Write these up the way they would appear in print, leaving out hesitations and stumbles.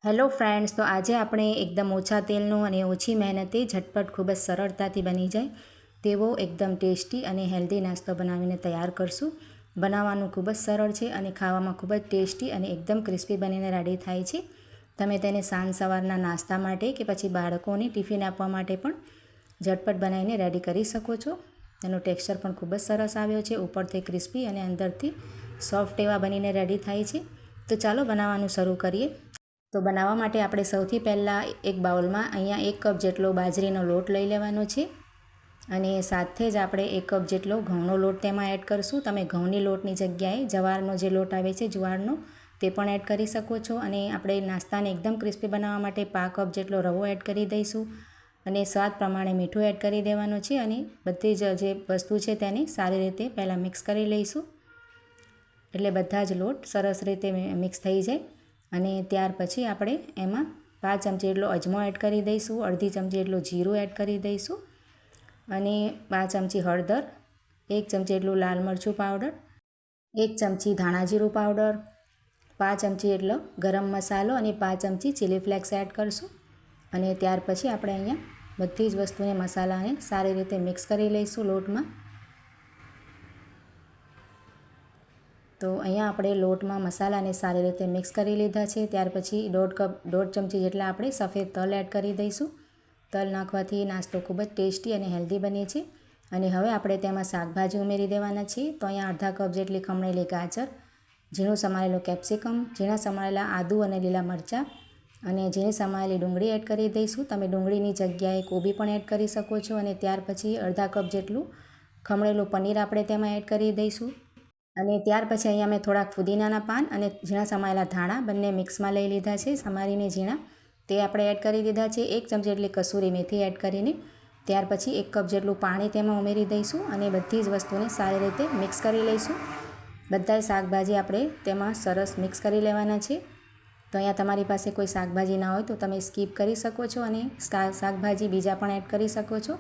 Hello friends, તો આજે આપણે એકદમ ઓછા તેલનું અને ઓછી મહેનતે ઝટપટ ખૂબ જ સરળતાથી બની જાય તેવો એકદમ ટેસ્ટી અને હેલ્ધી નાસ્તો બનાવીને તૈયાર કરશું. બનાવવાનું ખૂબ જ સરળ છે અને ખાવામાં ખૂબ જ ટેસ્ટી અને એકદમ ક્રિસ્પી બનીને રેડી થાય છે. તમે તેને સાંજ સવારના નાસ્તા માટે કે પછી બાળકોને ટિફિન આપવા માટે પણ ઝટપટ બનાવીને રેડી કરી શકો છો. તેનો ટેક્સચર પણ ખૂબ જ સરસ આવ્યો છે, ઉપરથી ક્રિસ્પી અને અંદરથી સોફ્ટ એવા બનીને રેડી થાય છે. તો ચાલો બનાવવાનું શરૂ કરીએ. તો બનાવવા માટે આપણે સૌથી પહેલાં એક બાઉલમાં અહીંયા 1 કપ જેટલો બાજરીનો લોટ લઈ લેવાનો છે અને સાથે જ આપણે 1 કપ જેટલો ઘઉંનો લોટ તેમાં એડ કરીશું. તમે ઘઉંની લોટની જગ્યાએ જવારનો જે લોટ આવે છે જુવારનો તે પણ એડ કરી શકો છો. અને આપણે નાસ્તાને એકદમ ક્રિસ્પી બનાવવા માટે 1/2 કપ જેટલો રવો એડ કરી દઈશું અને સ્વાદ પ્રમાણે મીઠું એડ કરી દેવાનું છે. અને બધી જ જે વસ્તુ છે તેને સારી રીતે પહેલાં મિક્સ કરી લઈશું, એટલે બધા જ લોટ સરસ રીતે મિક્સ થઈ જાય. અને ત્યાર પછી આપણે એમાં 5 ચમચી જેટલો અજમો એડ કરી દઈશું, અડધી ચમચી જેટલું જીરું એડ કરી દઈશું અને 5 ચમચી હળદર, 1 ચમચી જેટલું લાલ મરચું પાવડર, 1 ચમચી ધાણા જીરું પાવડર, 5 ચમચી જેટલો ગરમ મસાલો અને 5 ચમચી ચીલી ફ્લેક્સ એડ કરીશું. અને ત્યાર પછી આપણે અહીંયા બધી જ વસ્તુને મસાલાને સારી રીતે મિક્સ કરી લઈશું લોટમાં. તો અહીંયા આપણે લોટમાં મસાલાને સારી રીતે મિક્સ કરી લીધા છે. ત્યાર પછી 1.5 ચમચી જેટલા આપણે સફેદ તલ એડ કરી દઈશું. તલ નાખવાથી નાસ્તો ખૂબ જ ટેસ્ટી અને હેલ્ધી બને છે. અને હવે આપણે તેમાં શાકભાજી ઉમેરી દેવાના છે. તો અહીંયા અડધા કપ જેટલી ખમણેલી ગાજર, ઝીણું સમારેલું કેપ્સિકમ, ઝીણા સમારેલા આદુ અને લીલા મરચાં અને ઝીણી સમારેલી ડુંગળી એડ કરી દઈશું. તમે ડુંગળીની જગ્યાએ કોબી પણ એડ કરી શકો છો. અને ત્યાર પછી અડધા કપ જેટલું ખમણેલું પનીર આપણે તેમાં એડ કરી દઈશું. અને ત્યાર પછી અહીંયા મેં થોડાક ફુદીનાના પાન અને ઝીણા સમારેલા ધાણા બંને મિક્સમાં લઈ લીધા છે, સમારીને ઝીણા તે આપણે એડ કરી દીધા છે. 1 ચમચી જેટલી કસૂરી મેથી એડ કરીને ત્યાર પછી 1 કપ જેટલું પાણી તેમાં ઉમેરી દઈશું અને બધી જ વસ્તુને સારી રીતે મિક્સ કરી લઈશું. બધાય શાકભાજી આપણે તેમાં સરસ મિક્સ કરી લેવાના છે. તો અહીંયા તમારી પાસે કોઈ શાકભાજી ના હોય તો તમે સ્કીપ કરી શકો છો અને શાકભાજી બીજા પણ એડ કરી શકો છો.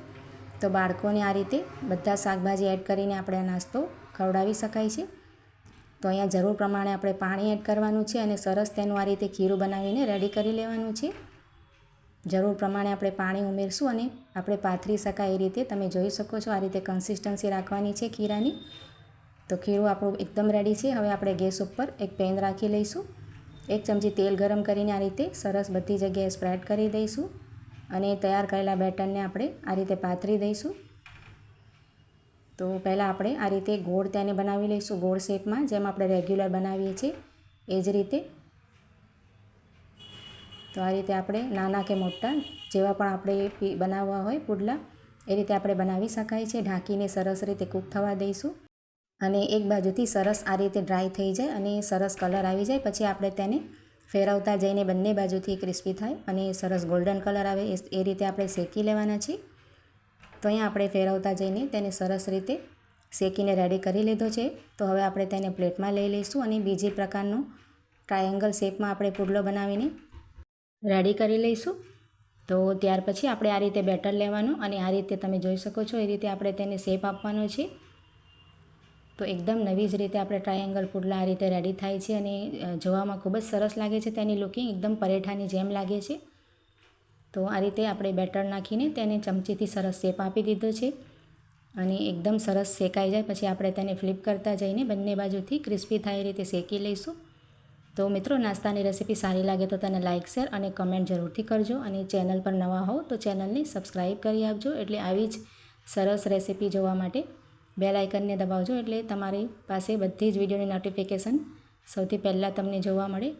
તો બાળકોને આ રીતે બધા શાકભાજી એડ કરીને આપણે આ નાસ્તો ખવડાવી શકાય છે. તો અહીંયા જરૂર પ્રમાણે આપણે પાણી એડ કરવાનું છે અને સરસ તેનું આ રીતે ખીરું બનાવીને રેડી કરી લેવાનું છે. જરૂર પ્રમાણે આપણે પાણી ઉમેરશું અને આપણે પાથરી શકાય એ રીતે તમે જોઈ શકો છો આ રીતે કન્સિસ્ટન્સી રાખવાની છે ખીરાની. તો ખીરું આપણું એકદમ રેડી છે. હવે આપણે ગેસ ઉપર એક પેન રાખી લઈશું. 1 ચમચી તેલ ગરમ કરીને આ રીતે સરસ બધી જગ્યાએ સ્પ્રેડ કરી દઈશું અને તૈયાર કરેલા બેટરને આપણે આ રીતે પાથરી દઈશું. તો પહેલાં આપણે આ રીતે ગોળ તેને બનાવી લઈશું, ગોળ શેપમાં, જેમ આપણે રેગ્યુલર બનાવીએ છીએ એ જ રીતે. તો આ રીતે આપણે નાના કે મોટા જેવા પણ આપણે બનાવવા હોય પુડલા એ રીતે આપણે બનાવી શકાય છે. ઢાંકીને સરસ રીતે કૂક થવા દઈશું અને એક બાજુથી સરસ આ રીતે ડ્રાય થઈ જાય અને સરસ કલર આવી જાય પછી આપણે તેને ફેરવતા જઈને બંને બાજુથી ક્રિસ્પી થાય અને સરસ ગોલ્ડન કલર આવે એ રીતે આપણે શેકી લેવાના છીએ. તો અહીંયા આપણે ફેરવતા જઈને તેને સરસ રીતે શેકીને રેડી કરી લીધો છે. તો હવે આપણે તેને પ્લેટમાં લઈ લઈશું અને બીજી પ્રકારનો ટ્રાયેંગલ શેપમાં આપણે પુડલો બનાવીને રેડી કરી લઈશું. તો ત્યાર પછી આપણે આ રીતે બેટર લેવાનું અને આ રીતે તમે જોઈ શકો છો એ રીતે આપણે તેને શેપ આપવાનો છે. તો એકદમ નવી જ રીતે આપણે ટ્રાયેંગલ પુડલા આ રીતે રેડી થાય છે અને જોવામાં ખૂબ જ સરસ લાગે છે. તેની લુકિંગ એકદમ પરેઠાની જેમ લાગે છે. તો આ રીતે આપણે બેટર નાખીને તેને ચમચીથી સરસ શેપ આપી દીધો છે અને એકદમ સરસ શેકાઈ જાય પછી આપણે તેને ફ્લિપ કરતા જઈને બંને બાજુથી ક્રિસ્પી થાય એ રીતે શેકી લઈશું. તો મિત્રો, નાસ્તાની રેસીપી સારી લાગે તો તેને લાઇક, શેર અને કમેન્ટ જરૂરથી કરજો અને ચેનલ પર નવા હો તો ચેનલને સબસ્ક્રાઈબ કરી આપજો. એટલે આવી જ સરસ રેસીપી જોવા માટે બેલ આઇકનને દબાવજો એટલે તમારી પાસે બધી જ વિડીયોની નોટિફિકેશન સૌથી પહેલાં તમને જોવા મળે.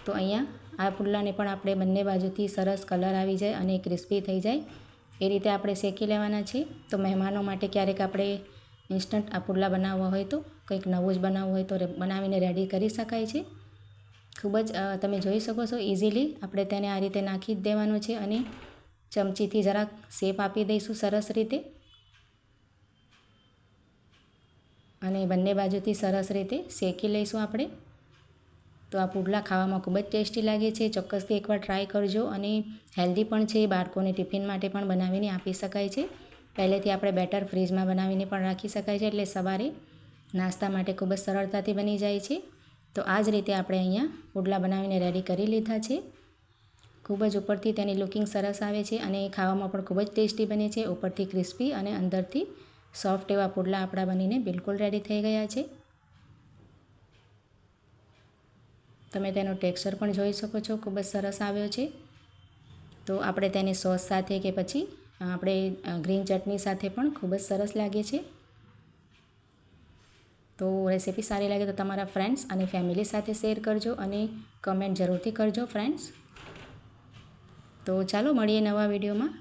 તો અહીંયા આ પુડલાને પણ આપણે બંને બાજુથી સરસ કલર આવી જાય અને ક્રિસ્પી થઈ જાય એ રીતે આપણે શેકી લેવાના છે. તો મહેમાનો માટે ક્યારેક આપણે ઇન્સ્ટન્ટ આ પુડલા બનાવવા હોય તો કંઈક નવું જ બનાવવું હોય તો બનાવીને રેડી કરી શકાય છે. ખૂબ જ તમે જોઈ શકો છો ઇઝીલી આપણે તેને આ રીતે નાખી જ દેવાનું છે અને ચમચીથી જરાક શેપ આપી દઈશું સરસ રીતે અને બંને બાજુથી સરસ રીતે શેકી લઈશું આપણે. તો આ પુડલા ખાવામાં ખૂબ જ ટેસ્ટી લાગે છે. ચોક્કસથી એકવાર ટ્રાય કરજો અને હેલ્ધી પણ છે. બાળકોને ટિફિન માટે પણ બનાવીને આપી શકાય છે. પહેલેથી આપણે બેટર ફ્રીજમાં બનાવીને પણ રાખી શકાય છે એટલે સવારે નાસ્તા માટે ખૂબ જ સરળતાથી બની જાય છે. તો આ જ રીતે આપણે અહીંયા પુડલા બનાવીને રેડી કરી લીધા છે. ખૂબ જ ઉપરથી તેની લુકિંગ સરસ આવે છે અને ખાવામાં પણ ખૂબ જ ટેસ્ટી બને છે. ઉપરથી ક્રિસ્પી અને અંદરથી સોફ્ટ એવા પુડલા આપણા બનીને બિલકુલ રેડી થઈ ગયા છે. તમે તેનો ટેક્સચર પણ જોઈ શકો છો, ખૂબ જ સરસ આવ્યો છે. તો આપણે તેને સોસ સાથે કે પછી આપણે ગ્રીન ચટણી સાથે પણ ખૂબ જ સરસ લાગે છે. તો રેસીપી સારી લાગે તો તમારા ફ્રેન્ડ્સ અને ફેમિલી સાથે શેર કરજો અને કમેન્ટ જરૂરથી કરજો ફ્રેન્ડ્સ. તો ચાલો મળીએ નવા વિડીયોમાં.